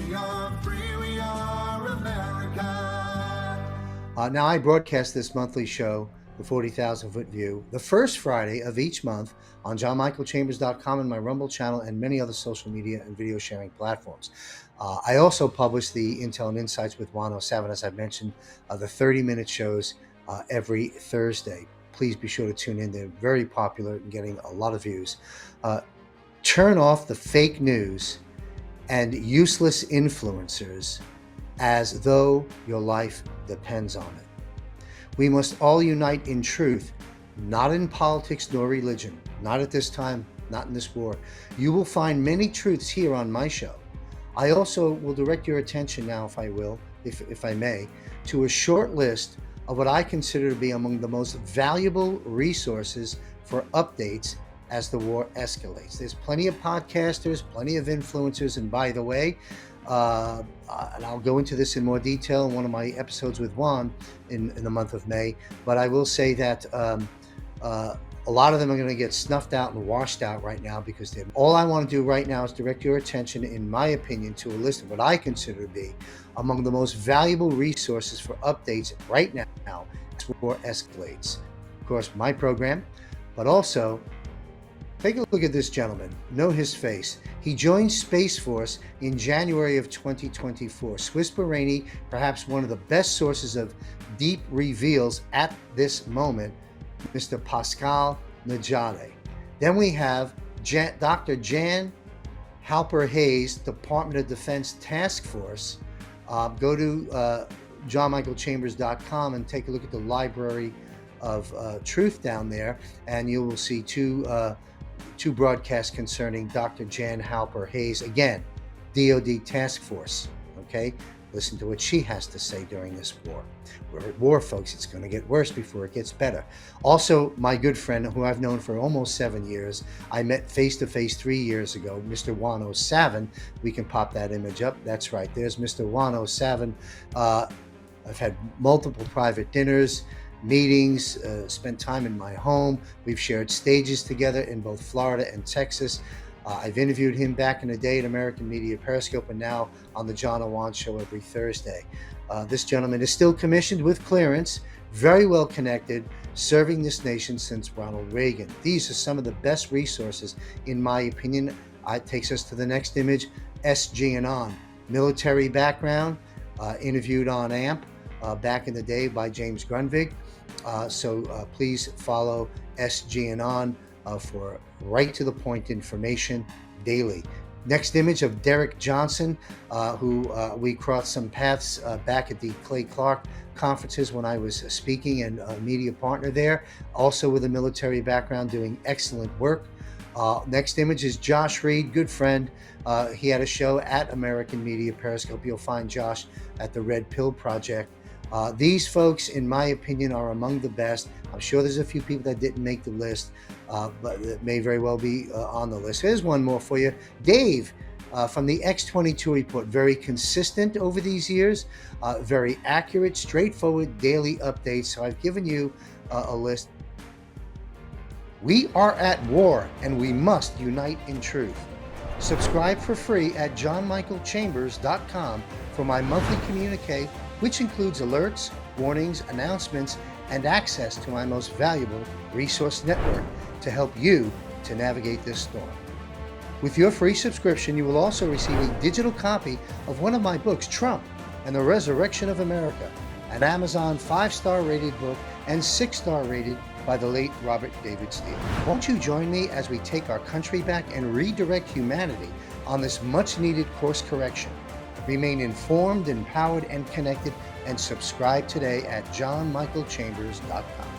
we are America. Now, I broadcast this monthly show, the 40,000 Foot View, the first Friday of each month on johnmichaelchambers.com and my Rumble channel and many other social media and video sharing platforms. I also publish the Intel and Insights with 107, as I mentioned, the 30-minute shows every Thursday. Please be sure to tune in. They're very popular and getting a lot of views. Turn off the fake news and useless influencers as though your life depends on it. We must all unite in truth, not in politics nor religion, not at this time, not in this war. You will find many truths here on my show. I also will direct your attention now, if I may, to a short list of what I consider to be among the most valuable resources for updates as the war escalates. There's plenty of podcasters, plenty of influencers, and by the way, and I'll go into this in more detail in one of my episodes with Juan in the month of May, but I will say that a lot of them are going to get snuffed out and washed out right now because all I want to do right now is direct your attention, in my opinion, to a list of what I consider to be among the most valuable resources for updates right now as war escalates. Of course, my program, but also take a look at this gentleman. Know his face. He joined Space Force in January of 2024. Swiss Bahraini, perhaps one of the best sources of deep reveals at this moment, Mr. Pascal Najade. Then we have Dr. Jan Halper Hayes, Department of Defense Task Force. Go to johnmichaelchambers.com and take a look at the Library of Truth down there, and you will see two broadcasts concerning Dr. Jan Halper Hayes, again, DoD Task Force. Okay, listen to what she has to say during this war. We're at war, folks. It's going to get worse before it gets better. Also, my good friend, who I've known for almost 7 years, I met face-to-face 3 years ago, Mr. 107. We can pop that image up. That's right. There's Mr. 107. I've had multiple private dinners, meetings, spent time in my home. We've shared stages together in both Florida and Texas. I've interviewed him back in the day at American Media Periscope and now on the John Awan Show every Thursday. This gentleman is still commissioned with clearance, very well connected, serving this nation since Ronald Reagan. These are some of the best resources, in my opinion. It takes us to the next image, SG and On. Military background, interviewed on AMP back in the day by James Grunvig. So please follow SG and On for right to the point information daily. Next image of Derek Johnson, who we crossed some paths back at the Clay Clark conferences when I was speaking and a media partner there, also with a military background, doing excellent work. Next image is Josh Reed, good friend. He had a show at American Media Periscope. You'll find Josh at the Red Pill Project. These folks, in my opinion, are among the best. I'm sure there's a few people that didn't make the list, but it may very well be on the list. Here's one more for you. Dave from the X22 Report. Very consistent over these years, very accurate, straightforward daily updates. So I've given you a list. We are at war and we must unite in truth. Subscribe for free at johnmichaelchambers.com for my monthly communique, which includes alerts, warnings, announcements, and access to my most valuable resource network to help you to navigate this storm. With your free subscription, you will also receive a digital copy of one of my books, Trump and the Resurrection of America, an Amazon 5-star rated book and 6-star rated by the late Robert David Steele. Won't you join me as we take our country back and redirect humanity on this much-needed course correction? Remain informed, empowered, and connected, and subscribe today at johnmichaelchambers.com.